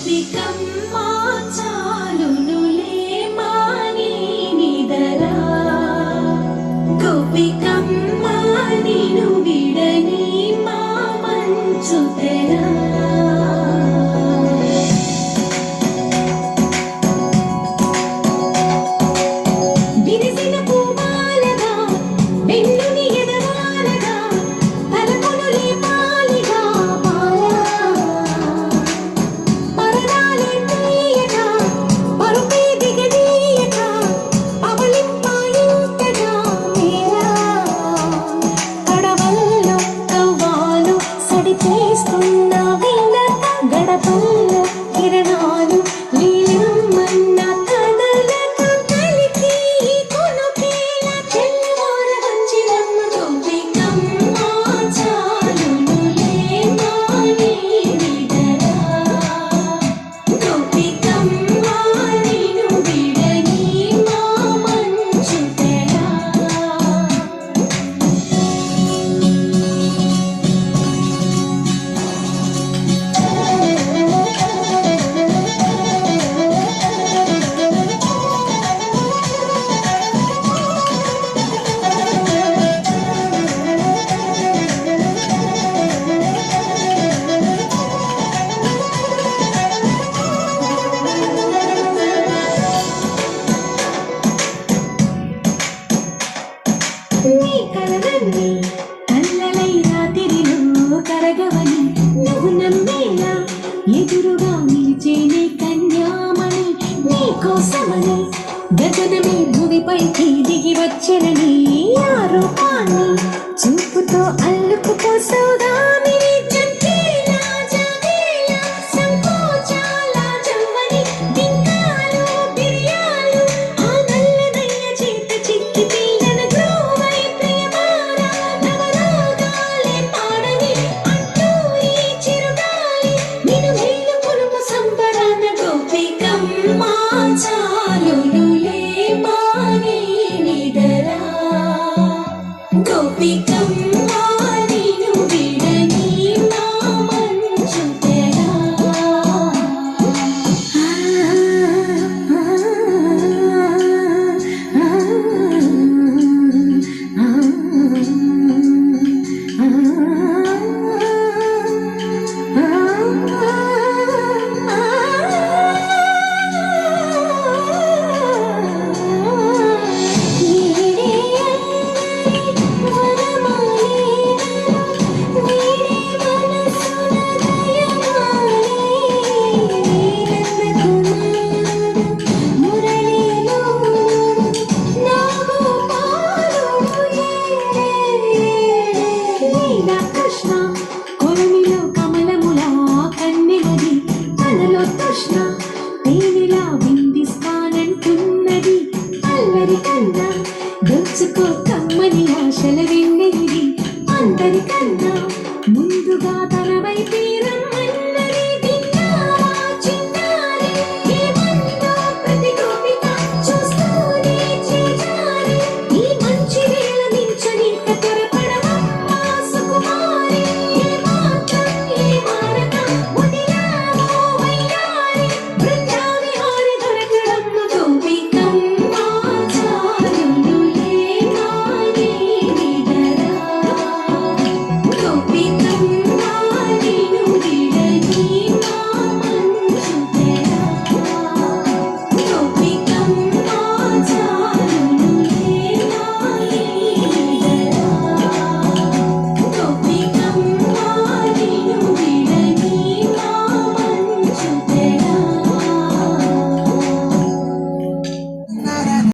గోపికమ్మా చాలునులే మాని నిదరా గోపికమ్మా నిను విడని మా మంచు తెరా విరిసిన పూమాలగా వెన్నుని ఎదవాలగా తలకొనులే పాలిగా మాలా పరదాలే తీయగా పరుపే దిగదీయగా పవలింపాయింతగా మేరా కడవల్లో కవ్వాలు సడి చేస్తున్న వీణ గడపల్లో కిరణాలు నీలమ్మన్న కథలకు కలికి కొనుకేల చెల్లవార వంచినమ్మ గోపికమ్మా చాలునులే మాని నిదరా గోపికమ్మా నిను విడని మా మంచు తెరా నీ కలవన్నీ కల్లలై రాత్రిలో కరగవని నువ్వు నమ్మేలా ఎదురుగా నిలిచేనే కన్యామణి నీ కోసమని గగనమే భూమిపైకి దిగి వచ్చెనని ఆ రూపాన్ని చూపుతో అల్లుకుపో సౌదామిని జంకేలా జాగేలా సంకోచాల జవ్వని బింకాలు బిర్యాలు ఆ నల్లనయ్య చేత చిక్కి పిల్లన గ్రోవై ప్రియమారా నవరాగాలే పాడని అంటూ ఈ చిరుగాలి నిన్ను మేలు కొలుపు సంబరాన గోపికమ్మా చాలునులే మాని నిదరా గోపికమ్మా నిను విడని మా మంచు తెరా కృష్ణ కొరమిలో కమలములా కన్నెమది తనలో తృష్ణ తేనెలా విందిస్తానంటున్నది అల్లరి కన్నా